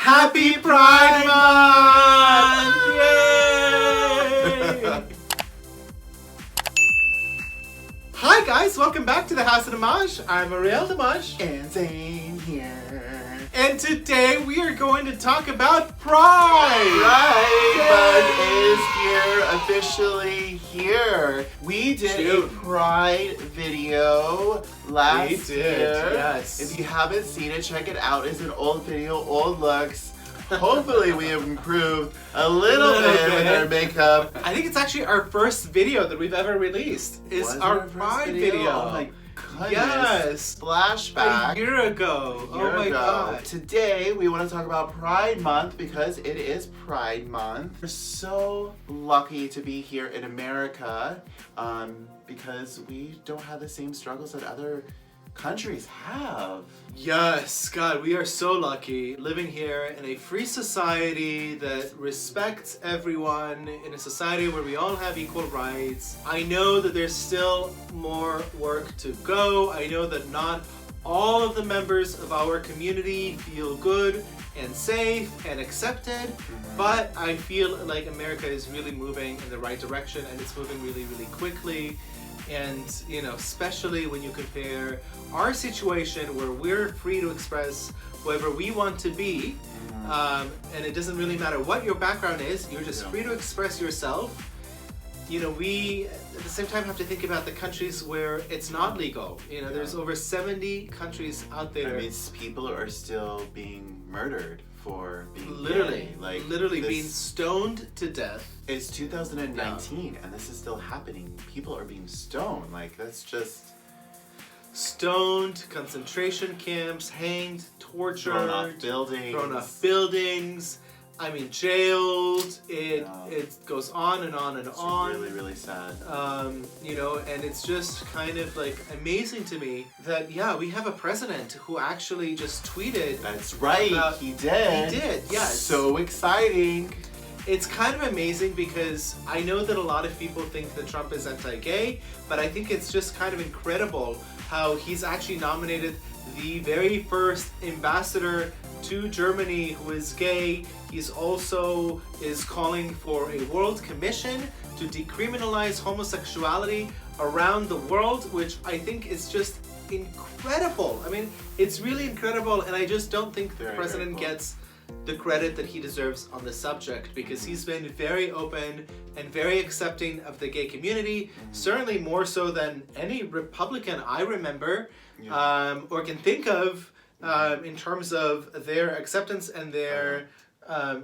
Happy Pride Month! Yay! Hi guys, welcome back to the House of DMaaj. I'm Ariel DMaaj. And Zane here. And today we are going to talk about Pride! Pride Month is here, officially here. We did a Pride video last year. Yes. If you haven't seen it, check it out. It's an old video, old looks. Hopefully we have improved a little bit with our makeup. I think it's actually our first video that we've ever released. Is Was it our our first Pride video? video. Oh my goodness. Yes. Flashback. A year ago. A year Oh my ago. god. Today we want to talk about Pride Month because it is Pride Month. We're so lucky to be here in America because we don't have the same struggles that other countries have. Yes, God, we are so lucky living here in a free society that respects everyone, in a society where we all have equal rights. I know that there's still more work to go. I know that not all of the members of our community feel good and safe and accepted, but I feel like America is really moving in the right direction, and it's moving really, really quickly. And, you know, especially when you compare our situation where we're free to express whoever we want to be, and it doesn't really matter what your background is, you're just free to express yourself. You know, we at the same time have to think about the countries where it's not legal. You know, there's over 70 countries out there. I mean, people are still being murdered for being literally, gay. Like, literally being stoned to death. It's 2019 and this is still happening. People are being stoned. Like, that's just... Stoned, concentration camps, hanged, tortured, thrown off buildings. I mean, jailed. It goes on and on and it's on. Really, really sad. You know, and it's just kind of like amazing to me that we have a president who actually just tweeted. That's right, he did. He did, yes. So exciting. It's kind of amazing because I know that a lot of people think that Trump is anti-gay, but I think it's just kind of incredible how he's actually nominated the very first ambassador to Germany who is gay. He's also is calling for a world commission to decriminalize homosexuality around the world, which I think is just incredible. I mean, it's really incredible, and I just don't think the president gets the credit that he deserves on the subject, because he's been very open and very accepting of the gay community, certainly more so than any Republican I remember or can think of in terms of their acceptance and their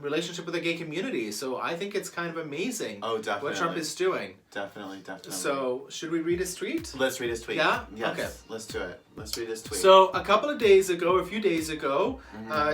relationship with the gay community. So I think it's kind of amazing what Trump is doing. Definitely. So should we read his tweet? Let's read his tweet. Yeah? Yes, Okay. let's do it. Let's read his tweet. So a few days ago,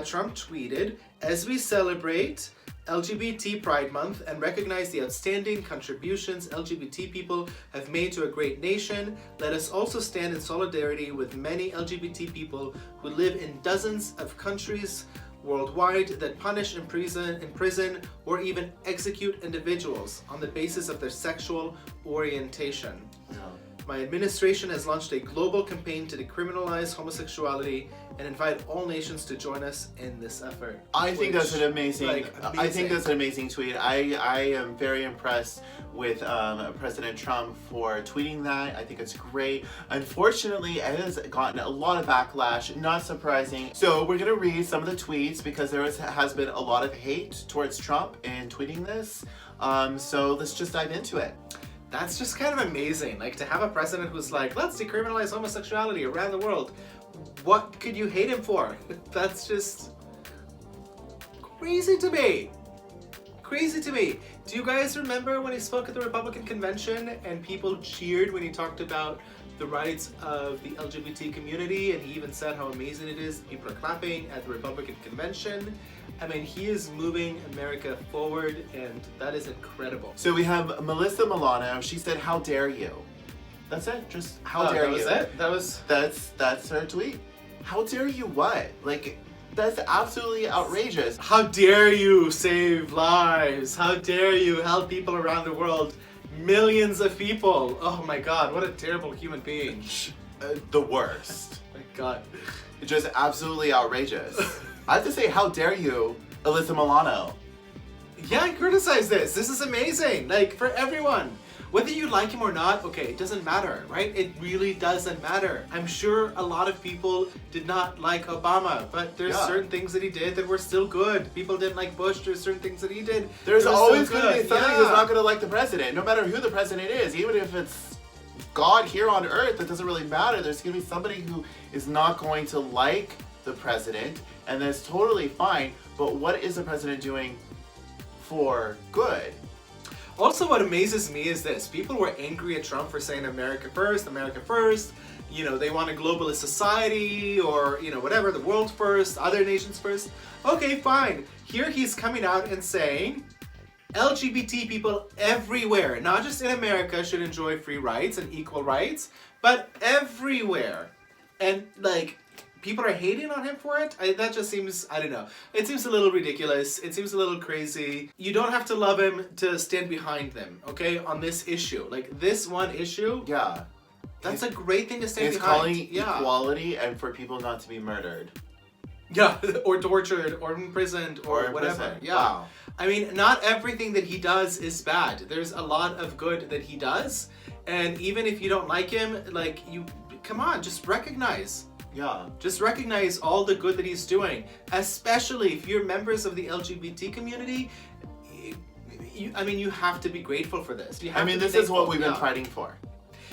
Trump tweeted, "As we celebrate LGBT Pride Month and recognize the outstanding contributions LGBT people have made to a great nation, let us also stand in solidarity with many LGBT people who live in dozens of countries worldwide that punish, imprison, or even execute individuals on the basis of their sexual orientation. My administration has launched a global campaign to decriminalize homosexuality and invite all nations to join us in this effort." I think that's an amazing. amazing. I think that's an amazing tweet. I am very impressed with President Trump for tweeting that. I think it's great. Unfortunately, it has gotten a lot of backlash. Not surprising. So we're gonna read some of the tweets because there has been a lot of hate towards Trump in tweeting this. So let's just dive into it. That's just kind of amazing, like to have a president who's like, let's decriminalize homosexuality around the world. What could you hate him for? That's just crazy to me. Crazy to me. Do you guys remember when he spoke at the Republican convention and people cheered when he talked about the rights of the LGBT community, and he even said how amazing it is people are clapping at the Republican convention? I mean, he is moving America forward, and that is incredible. So we have Melissa Milano. She said, "How dare you?" That's it. Just how dare you? That was it? That's her tweet. How dare you what? Like, that's absolutely outrageous. How dare you save lives? How dare you help people around the world? Millions of people. Oh my God, what a terrible human being. The worst. My God. Just absolutely outrageous. I have to say, how dare you, Alyssa Milano? Yeah, criticize this. This is amazing. Like, for everyone. Whether you like him or not, okay, it doesn't matter, right? It really doesn't matter. I'm sure a lot of people did not like Obama, but there's certain things that he did that were still good. People didn't like Bush. There's certain things that he did. There's always going to be somebody who's not going to like the president, no matter who the president is. Even if it's God here on earth, it doesn't really matter. There's going to be somebody who is not going to like the president, and that's totally fine. But what is the president doing for good? Also, what amazes me is this. People were angry at Trump for saying America first, America first. You know, they want a globalist society or, you know, whatever, the world first, other nations first. Okay, fine. Here he's coming out and saying LGBT people everywhere, not just in America, should enjoy free rights and equal rights, but everywhere. And, like, people are hating on him for it? That just seems, I don't know. It seems a little ridiculous. It seems a little crazy. You don't have to love him to stand behind them, okay, on this issue. Like, this one issue. Yeah. That's a great thing to stand It's behind. calling equality and for people not to be murdered. Yeah, or tortured, or imprisoned, or whatever. Prison. Yeah. Wow. I mean, not everything that he does is bad. There's a lot of good that he does. And even if you don't like him, like, come on, just recognize. Yeah. Just recognize all the good that he's doing, especially if you're members of the LGBT community. You have to be grateful for this. This is what we've been fighting for.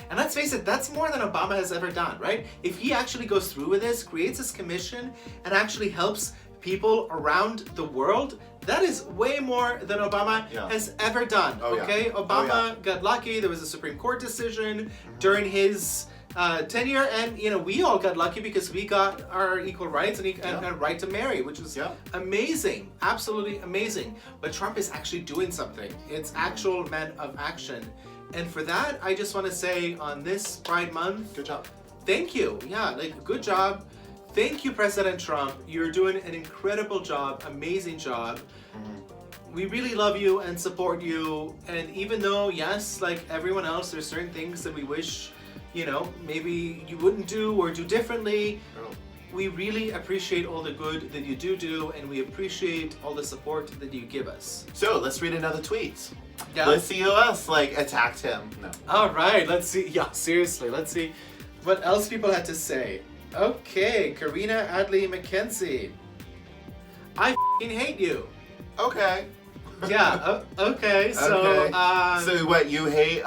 And let's face it, that's more than Obama has ever done, right? If he actually goes through with this, creates this commission, and actually helps people around the world, that is way more than Obama has ever done, okay? Obama got lucky. There was a Supreme Court decision during his tenure, and we all got lucky because we got our equal rights and a right to marry, which was amazing, absolutely amazing. But Trump is actually doing something. It's actual men of action, and for that, I just want to say on this Pride Month, good job. Thank you. Yeah, like, good job. Thank you, President Trump. You're doing an incredible job, amazing job. We really love you and support you. And even though, yes, like everyone else, there's certain things that we wish, maybe you wouldn't do or do differently. We really appreciate all the good that you do, and we appreciate all the support that you give us. So let's read another tweet. Yeah. Let's see who else attacked him. No. All right, let's see. Yeah, seriously, let's see what else people had to say. Okay, Karina Adley McKenzie. I f***ing hate you. Okay. Yeah, okay, so... so what, you hate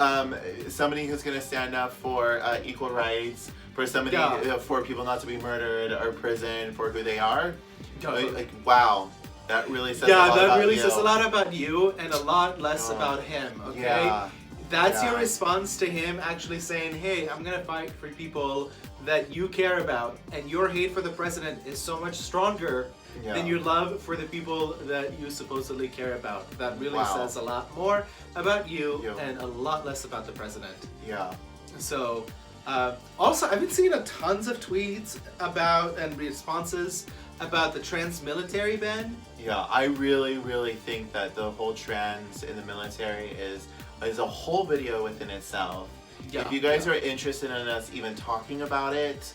somebody who's going to stand up for equal rights, for somebody, for people not to be murdered or imprisoned for who they are? Like, wow, that really says a lot about you. Yeah, that really says a lot about you and a lot less about him, okay? Yeah. That's your response to him actually saying, hey, I'm going to fight for people that you care about, and your hate for the president is so much stronger than your love for the people that you supposedly care about. That really says a lot more about you and a lot less about the president. Yeah. So, also, I've been seeing tons of tweets about and responses about the trans military ban. Yeah, I really, really think that the whole trans in the military is a whole video within itself. Yeah, if you guys are interested in us even talking about it,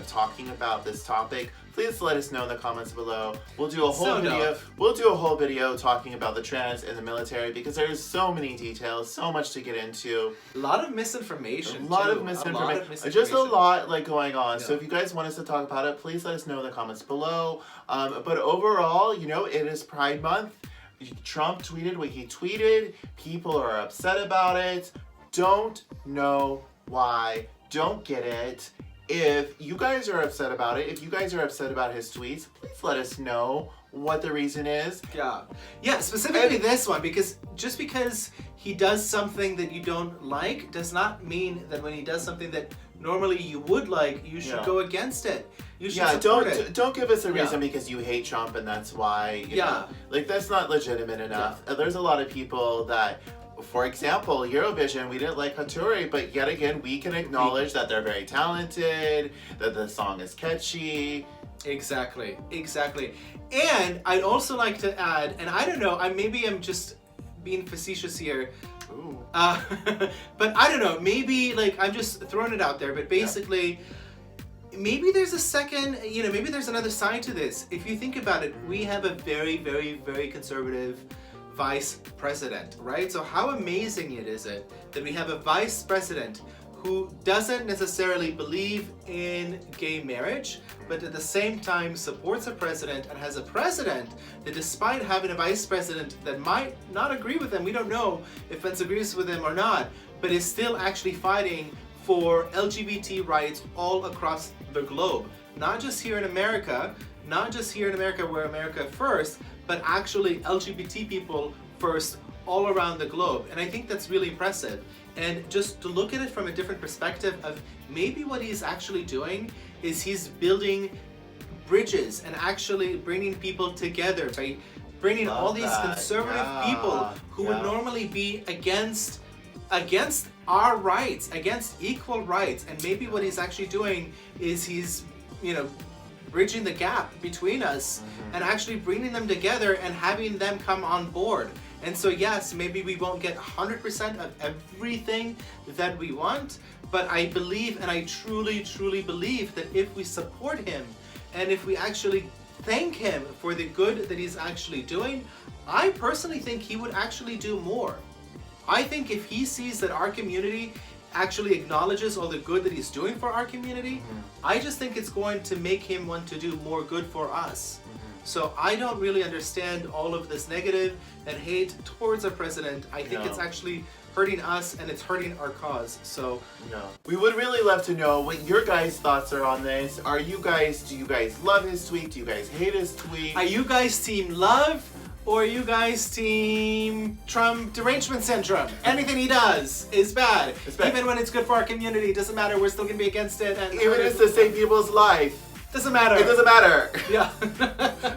talking about this topic, please let us know in the comments below. We'll do a whole video. We'll do a whole video talking about the trans in the military because there's so many details, so much to get into. A lot of misinformation. A lot of misinformation. Just a lot going on. Yeah. So if you guys want us to talk about it, please let us know in the comments below. But overall, it is Pride Month. Trump tweeted what he tweeted. People are upset about it. Don't know why. Don't get it. If you guys are upset about it, if you guys are upset about his tweets, please let us know what the reason is. Yeah, specifically this one, because just because he does something that you don't like does not mean that when he does something that normally you would like, you should go against it. You should support it. Don't give us a reason because you hate Trump and that's why, you know, like, that's not legitimate enough. There's a lot of people that, for example, Eurovision, we didn't like Hattori, but yet again, we can acknowledge that they're very talented, that the song is catchy. Exactly. And I'd also like to add, and I don't know, maybe I'm just being facetious here, but I don't know, maybe, like, I'm just throwing it out there, but basically, maybe there's a second, maybe there's another side to this. If you think about it, we have a very, very, very conservative vice president, right? So how amazing is it that we have a vice president who doesn't necessarily believe in gay marriage, but at the same time supports a president and has a president that, despite having a vice president that might not agree with him, we don't know if Pence agrees with him or not, but is still actually fighting for LGBT rights all across the globe. Not just here in America, where America first, but actually LGBT people first all around the globe. And I think that's really impressive. And just to look at it from a different perspective of maybe what he's actually doing is he's building bridges and actually bringing people together by bringing all these conservative people who would normally be against our rights, against equal rights. And maybe what he's actually doing is he's, bridging the gap between us and actually bringing them together and having them come on board. And so yes, maybe we won't get 100% of everything that we want, but I believe, and I truly, truly believe that if we support him and if we actually thank him for the good that he's actually doing, I personally think he would actually do more. I think if he sees that our community actually acknowledges all the good that he's doing for our community, I just think it's going to make him want to do more good for us. So I don't really understand all of this negative and hate towards our president. I think it's actually hurting us and it's hurting our cause. So we would really love to know what your guys' thoughts are on this. Do you guys love his tweet? Do you guys hate his tweet? Are you guys team love? Or are you guys team Trump derangement syndrome? Anything he does is bad. Even when it's good for our community, it doesn't matter. We're still gonna be against it. And even if it's to save people's life. Doesn't matter. It doesn't matter. Yeah.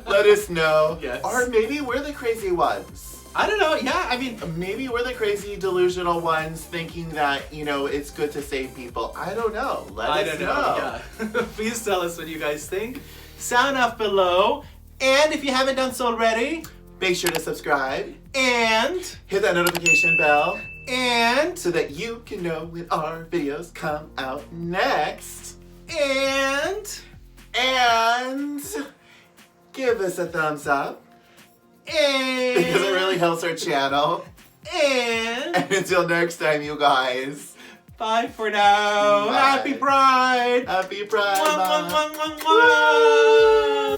Let us know. Yes. Or maybe we're the crazy ones. I don't know. Yeah, I mean, maybe we're the crazy delusional ones thinking that, it's good to save people. I don't know. Let us know. Yeah. Please tell us what you guys think. Sound off below. And if you haven't done so already, make sure to subscribe and hit that notification bell and so that you can know when our videos come out next. And give us a thumbs up and because it really helps our channel. And until next time, you guys. Bye for now. Bye. Happy Pride. Happy Pride. Mwah, mwah, mwah, mwah, mwah.